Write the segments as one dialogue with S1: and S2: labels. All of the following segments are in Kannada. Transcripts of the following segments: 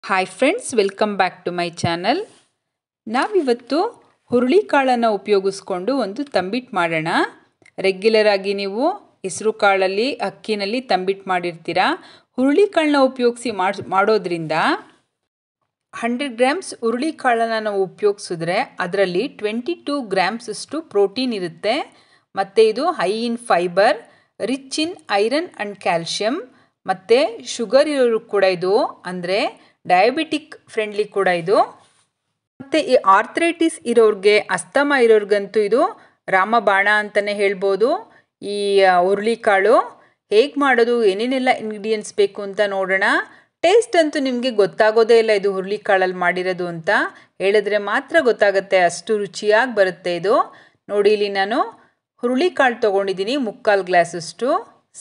S1: Hi friends, welcome back to my channel. ನಾವಿವತ್ತು ಹುರುಳಿಕಾಳನ್ನು ಉಪಯೋಗಿಸ್ಕೊಂಡು ಒಂದು ತಂಬಿಟ್ಟು ಮಾಡೋಣ. ರೆಗ್ಯುಲರ್ ಆಗಿ ನೀವು ಹೆಸರು ಕಾಳಲ್ಲಿ ಅಕ್ಕಿನಲ್ಲಿ ತಂಬಿಟ್ಟು ಮಾಡಿರ್ತೀರ. ಹುರುಳಿಕಾಳನ್ನ ಉಪಯೋಗಿಸಿ ಮಾಡೋದ್ರಿಂದ 100 ಗ್ರಾಮ್ಸ್ ಹುರುಳಿಕಾಳನ್ನು ನಾವು ಉಪಯೋಗಿಸಿದ್ರೆ ಅದರಲ್ಲಿ 22 ಗ್ರಾಮ್ಸ್ ಅಷ್ಟು ಪ್ರೋಟೀನ್ ಇರುತ್ತೆ. ಮತ್ತು ಇದು high in fibre, rich in iron and calcium. ಮತ್ತು ಶುಗರ್ ಇರೋರು ಕೂಡ ಇದು, ಅಂದರೆ ಡಯಾಬಿಟಿಕ್ ಫ್ರೆಂಡ್ಲಿ ಕೂಡ ಇದು. ಮತ್ತು ಈ ಆರ್ಥ್ರೈಟಿಸ್ ಇರೋರಿಗೆ, ಅಸ್ತಮಾ ಇರೋರಿಗಂತೂ ಇದು ರಾಮಬಾಣ ಅಂತಲೇ ಹೇಳ್ಬೋದು. ಈ ಹುರುಳಿಕಾಳು ಹೇಗೆ ಮಾಡೋದು, ಏನೇನೆಲ್ಲ ಇಂಗ್ರೀಡಿಯೆಂಟ್ಸ್ ಬೇಕು ಅಂತ ನೋಡೋಣ. ಟೇಸ್ಟ್ ಅಂತೂ ನಿಮಗೆ ಗೊತ್ತಾಗೋದೇ ಇಲ್ಲ ಇದು ಹುರುಳಿಕಾಳಲ್ಲಿ ಮಾಡಿರೋದು ಅಂತ. ಹೇಳಿದ್ರೆ ಮಾತ್ರ ಗೊತ್ತಾಗುತ್ತೆ, ಅಷ್ಟು ರುಚಿಯಾಗಿ ಬರುತ್ತೆ ಇದು. ನೋಡಿ, ಇಲ್ಲಿ ನಾನು ಹುರುಳಿಕಾಳು ತೊಗೊಂಡಿದ್ದೀನಿ 3/4 ಗ್ಲಾಸಷ್ಟು.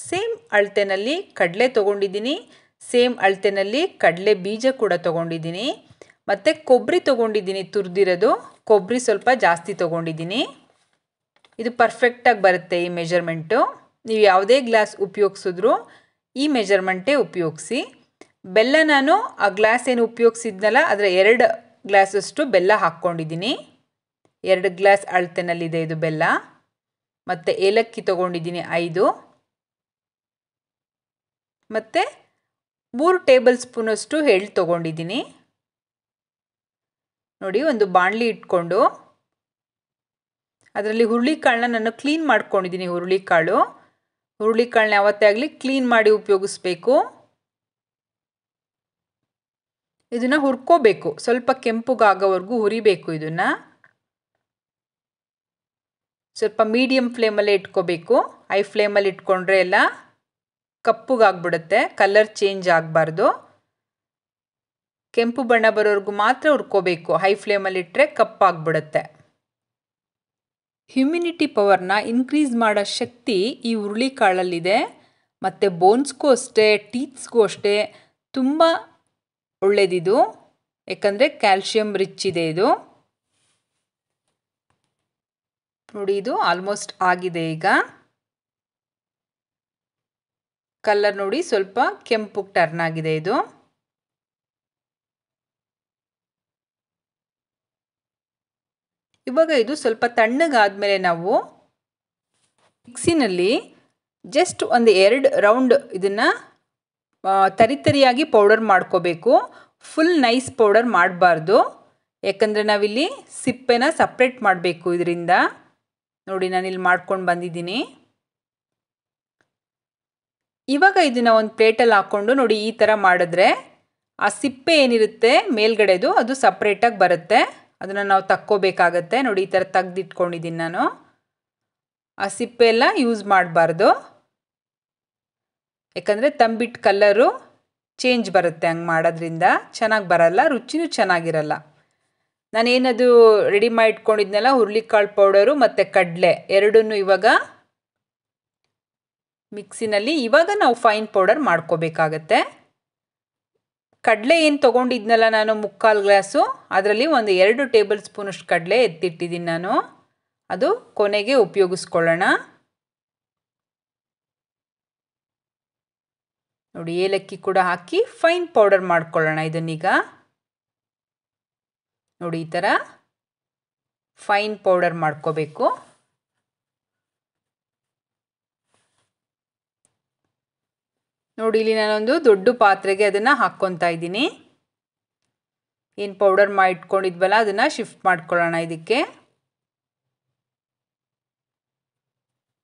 S1: ಸೇಮ್ ಅಳತೆನಲ್ಲಿ ಕಡಲೆ ತೊಗೊಂಡಿದ್ದೀನಿ, ಸೇಮ್ ಅಳತೆನಲ್ಲಿ ಕಡಲೆ ಬೀಜ ಕೂಡ ತೊಗೊಂಡಿದ್ದೀನಿ. ಮತ್ತು ಕೊಬ್ಬರಿ ತೊಗೊಂಡಿದ್ದೀನಿ, ತುರಿದಿರೋದು ಕೊಬ್ಬರಿ ಸ್ವಲ್ಪ ಜಾಸ್ತಿ ತೊಗೊಂಡಿದ್ದೀನಿ. ಇದು ಪರ್ಫೆಕ್ಟಾಗಿ ಬರುತ್ತೆ ಈ ಮೆಜರ್ಮೆಂಟು. ನೀವು ಯಾವುದೇ ಗ್ಲಾಸ್ ಉಪಯೋಗಿಸಿದ್ರು ಈ ಮೆಜರ್ಮೆಂಟೇ ಉಪಯೋಗಿಸಿ. ಬೆಲ್ಲ ನಾನು ಆ ಗ್ಲಾಸ್ ಏನು ಉಪಯೋಗಿಸಿದ್ನಲ್ಲ ಅದರ 2 ಗ್ಲಾಸಷ್ಟು ಬೆಲ್ಲ ಹಾಕ್ಕೊಂಡಿದ್ದೀನಿ. 2 ಗ್ಲಾಸ್ ಅಳತೆನಲ್ಲಿದೆ ಇದು ಬೆಲ್ಲ. ಮತ್ತು ಏಲಕ್ಕಿ ತೊಗೊಂಡಿದ್ದೀನಿ 5. ಮತ್ತು 3 ಟೇಬಲ್ ಸ್ಪೂನಷ್ಟು ಎಳ್ಳು ತೊಗೊಂಡಿದ್ದೀನಿ. ನೋಡಿ, ಒಂದು ಬಾಣಲಿ ಇಟ್ಕೊಂಡು ಅದರಲ್ಲಿ ಹುರುಳಿಕಾಳನ್ನ ನಾನು ಕ್ಲೀನ್ ಮಾಡ್ಕೊಂಡಿದ್ದೀನಿ. ಹುರುಳಿಕಾಳನ್ನ ಯಾವತ್ತೇ ಆಗಲಿ ಕ್ಲೀನ್ ಮಾಡಿ ಉಪಯೋಗಿಸ್ಬೇಕು. ಇದನ್ನು ಹುರ್ಕೋಬೇಕು, ಸ್ವಲ್ಪ ಕೆಂಪುಗಾಗೋವರೆಗೂ ಹುರಿಬೇಕು. ಇದನ್ನು ಸ್ವಲ್ಪ ಮೀಡಿಯಮ್ ಫ್ಲೇಮಲ್ಲೇ ಇಟ್ಕೋಬೇಕು. ಹೈ ಫ್ಲೇಮಲ್ಲಿ ಇಟ್ಕೊಂಡ್ರೆ ಎಲ್ಲ ಕಪ್ಪುಗಾಗ್ಬಿಡುತ್ತೆ, ಕಲರ್ ಚೇಂಜ್ ಆಗಬಾರ್ದು. ಕೆಂಪು ಬಣ್ಣ ಬರೋವರೆಗೂ ಮಾತ್ರ ಹುರ್ಕೋಬೇಕು. ಹೈ ಫ್ಲೇಮಲ್ಲಿ ಇಟ್ಟರೆ ಕಪ್ಪಾಗ್ಬಿಡುತ್ತೆ. ಹ್ಯುಮಿನಿಟಿ ಪವರ್ನ ಇನ್ಕ್ರೀಸ್ ಮಾಡೋ ಶಕ್ತಿ ಈ ಹುರುಳಿಕಾಳಲ್ಲಿದೆ. ಮತ್ತು ಬೋನ್ಸ್ಗೂ ಅಷ್ಟೇ, ಟೀತ್ಸ್ಗೂ ಅಷ್ಟೇ ತುಂಬ ಒಳ್ಳೆಯದಿದು. ಯಾಕಂದರೆ ಕ್ಯಾಲ್ಶಿಯಂ ರಿಚ್ ಇದೆ ಇದು. ನೋಡಿ, ಇದು ಆಲ್ಮೋಸ್ಟ್ ಆಗಿದೆ. ಈಗ ಕಲರ್ ನೋಡಿ, ಸ್ವಲ್ಪ ಕೆಂಪು ಟರ್ನ್ ಆಗಿದೆ ಇದು. ಇವಾಗ ಇದು ಸ್ವಲ್ಪ ತಣ್ಣಗಾದ್ಮೇಲೆ ನಾವು ಮಿಕ್ಸಿನಲ್ಲಿ ಜಸ್ಟ್ ಒಂದು 2 ರೌಂಡ್ ಇದನ್ನು ತರಿತರಿಯಾಗಿ ಪೌಡರ್ ಮಾಡ್ಕೋಬೇಕು. ಫುಲ್ ನೈಸ್ ಪೌಡರ್ ಮಾಡಬಾರ್ದು, ಯಾಕಂದರೆ ನಾವಿಲ್ಲಿ ಸಿಪ್ಪೆನ ಸಪ್ರೇಟ್ ಮಾಡಬೇಕು ಇದರಿಂದ. ನೋಡಿ, ನಾನಿಲ್ಲಿ ಮಾಡ್ಕೊಂಡು ಬಂದಿದ್ದೀನಿ. ಇವಾಗ ಇದನ್ನು ಒಂದು ಪ್ಲೇಟಲ್ಲಿ ಹಾಕ್ಕೊಂಡು ನೋಡಿ, ಈ ಥರ ಮಾಡಿದ್ರೆ ಆ ಸಿಪ್ಪೆ ಏನಿರುತ್ತೆ ಮೇಲ್ಗಡೆದು ಅದು ಸಪ್ರೇಟಾಗಿ ಬರುತ್ತೆ. ಅದನ್ನು ನಾವು ತಕ್ಕೋಬೇಕಾಗತ್ತೆ. ನೋಡಿ, ಈ ಥರ ತೆಗ್ದಿಟ್ಕೊಂಡಿದ್ದೀನಿ ನಾನು. ಆ ಸಿಪ್ಪೆ ಎಲ್ಲ ಯೂಸ್ ಮಾಡಬಾರ್ದು, ಯಾಕಂದರೆ ತಂಬಿಟ್ಟು ಕಲರು ಚೇಂಜ್ ಬರುತ್ತೆ. ಹಂಗೆ ಮಾಡೋದ್ರಿಂದ ಚೆನ್ನಾಗಿ ಬರಲ್ಲ, ರುಚಿನೂ ಚೆನ್ನಾಗಿರಲ್ಲ. ನಾನೇನದು ರೆಡಿ ಮಾಡಿ ಇಟ್ಕೊಂಡಿದ್ನಲ್ಲ ಹುರುಳಿಕಾಳು ಪೌಡರು ಮತ್ತು ಕಡಲೆ ಎರಡನ್ನೂ ಇವಾಗ ಮಿಕ್ಸಿನಲ್ಲಿ ಇವಾಗ ನಾವು ಫೈನ್ ಪೌಡರ್ ಮಾಡ್ಕೋಬೇಕಾಗತ್ತೆ. ಕಡಲೆ ಏನು ತೊಗೊಂಡಿದ್ನಲ್ಲ ನಾನು 3/4 ಗ್ಲಾಸು, ಅದರಲ್ಲಿ ಒಂದು 2 ಟೇಬಲ್ ಸ್ಪೂನಷ್ಟು ಕಡಲೆ ಎತ್ತಿಟ್ಟಿದ್ದೀನಿ ನಾನು. ಅದು ಕೊನೆಗೆ ಉಪಯೋಗಿಸ್ಕೊಳ್ಳೋಣ. ನೋಡಿ, ಏಲಕ್ಕಿ ಕೂಡ ಹಾಕಿ ಫೈನ್ ಪೌಡರ್ ಮಾಡ್ಕೊಳ್ಳೋಣ ಇದನ್ನೀಗ. ನೋಡಿ, ಈ ಥರ ಫೈನ್ ಪೌಡರ್ ಮಾಡ್ಕೋಬೇಕು. ನೋಡಿ, ಇಲ್ಲಿ ನಾನೊಂದು ದೊಡ್ಡ ಪಾತ್ರೆಗೆ ಅದನ್ನು ಹಾಕ್ಕೊತಾ ಇದ್ದೀನಿ. ಏನು ಪೌಡರ್ ಮಾಡಿ ಇಟ್ಕೊಂಡಿದ್ವಲ್ಲ ಅದನ್ನು ಶಿಫ್ಟ್ ಮಾಡ್ಕೊಳ್ಳೋಣ ಇದಕ್ಕೆ.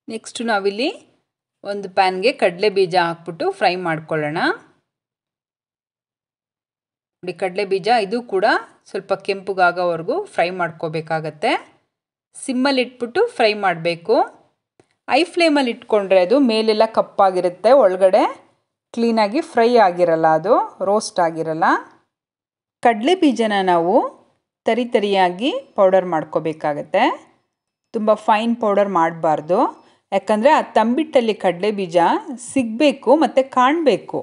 S1: ನೆಕ್ಸ್ಟು ನಾವಿಲ್ಲಿ ಒಂದು ಪ್ಯಾನ್ಗೆ ಕಡಲೆ ಬೀಜ ಹಾಕ್ಬಿಟ್ಟು ಫ್ರೈ ಮಾಡ್ಕೊಳ್ಳೋಣ. ನೋಡಿ, ಕಡಲೆ ಬೀಜ ಇದು ಕೂಡ ಸ್ವಲ್ಪ ಕೆಂಪುಗಾಗೋವರೆಗೂ ಫ್ರೈ ಮಾಡ್ಕೋಬೇಕಾಗತ್ತೆ. ಸಿಮ್ಮಲ್ಲಿ ಇಟ್ಬಿಟ್ಟು ಫ್ರೈ ಮಾಡಬೇಕು. ಐ ಫ್ಲೇಮಲ್ಲಿ ಇಟ್ಕೊಂಡ್ರೆ ಅದು ಮೇಲೆಲ್ಲ ಕಪ್ಪಾಗಿರುತ್ತೆ, ಒಳಗಡೆ ಕ್ಲೀನಾಗಿ ಫ್ರೈ ಆಗಿರಲ್ಲ, ಅದು ರೋಸ್ಟ್ ಆಗಿರಲ್ಲ. ಕಡಲೆ ಬೀಜನ ನಾವು ತರಿಯಾಗಿ ಪೌಡರ್ ಮಾಡ್ಕೋಬೇಕಾಗತ್ತೆ. ತುಂಬ ಫೈನ್ ಪೌಡರ್ ಮಾಡಬಾರ್ದು, ಯಾಕಂದರೆ ಆ ತಂಬಿಟ್ಟಲ್ಲಿ ಕಡಲೆ ಬೀಜ ಸಿಗಬೇಕು ಮತ್ತು ಕಾಣಬೇಕು.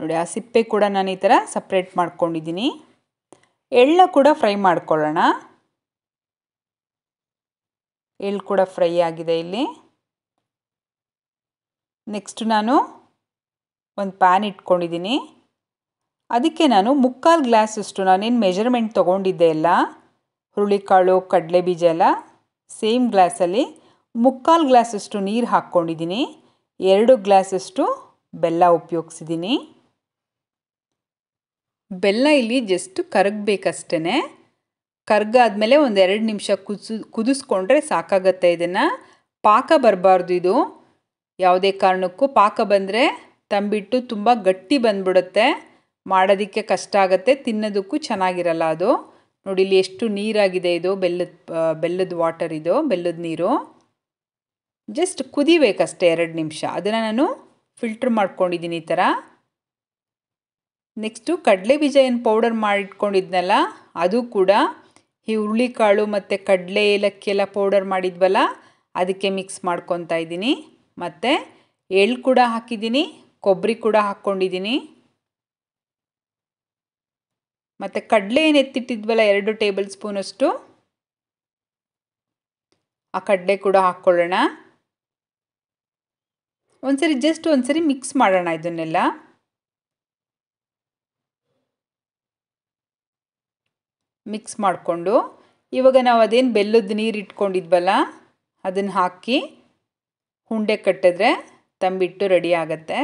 S1: ನೋಡಿ, ಆ ಸಿಪ್ಪೆ ಕೂಡ ನಾನು ಈ ಥರ ಸಪ್ರೇಟ್ ಮಾಡ್ಕೊಂಡಿದ್ದೀನಿ. ಎಳ್ಳ ಕೂಡ ಫ್ರೈ ಮಾಡ್ಕೊಳ್ಳೋಣ. ಎಳ್ಳು ಕೂಡ ಫ್ರೈ ಆಗಿದೆ ಇಲ್ಲಿ. ನೆಕ್ಸ್ಟ್ ನಾನು ಒಂದು ಪ್ಯಾನ್ ಇಟ್ಕೊಂಡಿದ್ದೀನಿ. ಅದಕ್ಕೆ ನಾನು 3/4 ಗ್ಲಾಸಷ್ಟು ನಾನೇನು ಮೆಜರ್ಮೆಂಟ್ ತೊಗೊಂಡಿದ್ದೆ ಎಲ್ಲ ಹುರುಳಿಕಾಳು ಕಡಲೆ ಬೀಜ ಎಲ್ಲ ಸೇಮ್ ಗ್ಲಾಸಲ್ಲಿ 3/4 ಗ್ಲಾಸಷ್ಟು ನೀರು ಹಾಕ್ಕೊಂಡಿದ್ದೀನಿ. 2 ಗ್ಲಾಸಷ್ಟು ಬೆಲ್ಲ ಉಪಯೋಗಿಸಿದ್ದೀನಿ. ಬೆಲ್ಲ ಇಲ್ಲಿ ಜಸ್ಟ್ ಕರಗಬೇಕಷ್ಟೇ. ಕರಗಾದ್ಮೇಲೆ ಒಂದು 2 ನಿಮಿಷ ಕುದಿಸ್ಕೊಂಡ್ರೆ ಸಾಕಾಗತ್ತೆ. ಇದನ್ನು ಪಾಕ ಬರಬಾರ್ದು. ಇದು ಯಾವುದೇ ಕಾರಣಕ್ಕೂ ಪಾಕ ಬಂದರೆ ತಂಬಿಟ್ಟು ತುಂಬ ಗಟ್ಟಿ ಬಂದ್ಬಿಡುತ್ತೆ, ಮಾಡೋದಕ್ಕೆ ಕಷ್ಟ ಆಗುತ್ತೆ, ತಿನ್ನೋದಕ್ಕೂ ಚೆನ್ನಾಗಿರಲ್ಲ ಅದು. ನೋಡಿ ಇಲ್ಲಿ ಎಷ್ಟು ನೀರಾಗಿದೆ. ಇದು ಬೆಲ್ಲದ ವಾಟರ್, ಇದು ಬೆಲ್ಲದ ನೀರು. ಜಸ್ಟ್ ಕುದಿಬೇಕಷ್ಟೇ 2 ನಿಮಿಷ. ಅದನ್ನು ನಾನು ಫಿಲ್ಟ್ರ್ ಮಾಡ್ಕೊಂಡಿದ್ದೀನಿ ಈ ಥರ. ನೆಕ್ಸ್ಟು ಕಡಲೆ ಬೀಜ ಏನು ಪೌಡರ್ ಮಾಡಿಟ್ಕೊಂಡಿದ್ನಲ್ಲ ಅದು ಕೂಡ ಈ ಹುರುಳಿಕಾಳು ಮತ್ತು ಕಡಲೆ ಏಲಕ್ಕಿ ಎಲ್ಲ ಪೌಡರ್ ಮಾಡಿದ್ವಲ್ಲ ಅದಕ್ಕೆ ಮಿಕ್ಸ್ ಮಾಡ್ಕೊತಾ ಇದ್ದೀನಿ. ಮತ್ತು ಎಳ್ಳು ಕೂಡ ಹಾಕಿದ್ದೀನಿ, ಕೊಬ್ಬರಿ ಕೂಡ ಹಾಕ್ಕೊಂಡಿದ್ದೀನಿ. ಮತ್ತು ಕಡಲೆ ಏನು ಎತ್ತಿಟ್ಟಿದ್ವಲ್ಲ 2 ಟೇಬಲ್ ಸ್ಪೂನಷ್ಟು, ಆ ಕಡಲೆ ಕೂಡ ಹಾಕ್ಕೊಳ್ಳೋಣ. ಒಂದ್ಸರಿ ಮಿಕ್ಸ್ ಮಾಡೋಣ ಇದನ್ನೆಲ್ಲ. ಮಿಕ್ಸ್ ಮಾಡಿಕೊಂಡು ಇವಾಗ ನಾವು ಅದೇನು ಬೆಲ್ಲದ ನೀರು ಇಟ್ಕೊಂಡಿದ್ವಲ್ಲ ಅದನ್ನು ಹಾಕಿ ಉಂಡೆ ಕಟ್ಟಿದ್ರೆ ತಂಬಿಟ್ಟು ರೆಡಿ ಆಗುತ್ತೆ.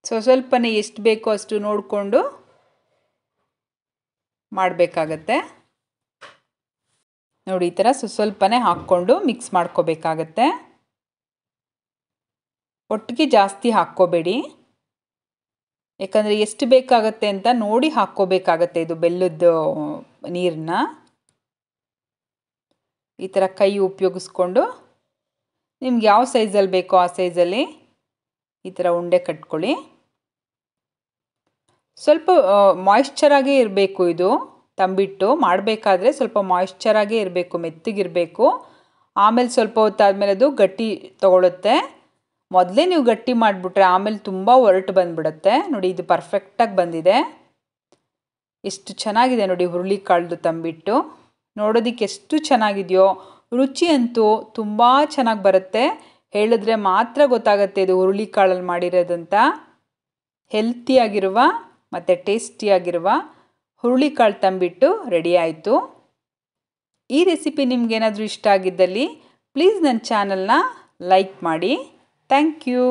S1: ಸ್ವಲ್ಪನೇ ಎಷ್ಟು ಬೇಕೋ ಅಷ್ಟು ನೋಡಿಕೊಂಡು ಮಾಡಬೇಕಾಗತ್ತೆ. ನೋಡಿ ಈ ಥರ ಸ್ವಲ್ಪನೇ ಹಾಕ್ಕೊಂಡು ಮಿಕ್ಸ್ ಮಾಡ್ಕೋಬೇಕಾಗತ್ತೆ. ಒಟ್ಟಿಗೆ ಜಾಸ್ತಿ ಹಾಕ್ಕೋಬೇಡಿ, ಯಾಕಂದರೆ ಎಷ್ಟು ಬೇಕಾಗತ್ತೆ ಅಂತ ನೋಡಿ ಹಾಕ್ಕೋಬೇಕಾಗತ್ತೆ ಇದು ಬೆಲ್ಲದ ನೀರನ್ನ. ಈ ಥರ ಕೈ ಉಪಯೋಗಿಸ್ಕೊಂಡು ನಿಮ್ಗೆ ಯಾವ ಸೈಜಲ್ಲಿ ಬೇಕೋ ಆ ಸೈಜಲ್ಲಿ ಈ ಥರ ಉಂಡೆ ಕಟ್ಕೊಳ್ಳಿ. ಸ್ವಲ್ಪ ಮಾಯಿಶ್ಚರಾಗೇ ಇರಬೇಕು ಇದು ತಂಬಿಟ್ಟು ಮಾಡಬೇಕಾದ್ರೆ. ಸ್ವಲ್ಪ ಮಾಯಿಶ್ಚರಾಗೇ ಇರಬೇಕು, ಮೆತ್ತಗಿರಬೇಕು. ಆಮೇಲೆ ಸ್ವಲ್ಪ ಹೊತ್ತಾದಮೇಲೆ ಅದು ಗಟ್ಟಿ ತಗೊಳುತ್ತೆ. ಮೊದಲೇ ನೀವು ಗಟ್ಟಿ ಮಾಡಿಬಿಟ್ರೆ ಆಮೇಲೆ ತುಂಬ ಒರಟು ಬಂದುಬಿಡುತ್ತೆ. ನೋಡಿ ಇದು ಪರ್ಫೆಕ್ಟಾಗಿ ಬಂದಿದೆ. ಎಷ್ಟು ಚೆನ್ನಾಗಿದೆ ನೋಡಿ ಹುರುಳಿಕಾಳ್ದು ತಂಬಿಟ್ಟು. ನೋಡೋದಕ್ಕೆ ಎಷ್ಟು ಚೆನ್ನಾಗಿದೆಯೋ, ರುಚಿ ಅಂತೂ ತುಂಬ ಚೆನ್ನಾಗಿ ಬರುತ್ತೆ. ಹೇಳಿದ್ರೆ ಮಾತ್ರ ಗೊತ್ತಾಗುತ್ತೆ ಇದು ಹುರುಳಿಕಾಳಲ್ಲಿ ಮಾಡಿರೋದಂತ. ಹೆಲ್ತಿಯಾಗಿರುವ ಮತ್ತು ಟೇಸ್ಟಿಯಾಗಿರುವ ಹುರುಳಿಕಾಳು ತಂಬಿಟ್ಟು ರೆಡಿ ಆಯಿತು. ಈ ರೆಸಿಪಿ ನಿಮಗೇನಾದರೂ ಇಷ್ಟ ಆಗಿದ್ದಲ್ಲಿ ಪ್ಲೀಸ್ ನನ್ನ ಚಾನಲ್ನ ಲೈಕ್ ಮಾಡಿ. Thank you.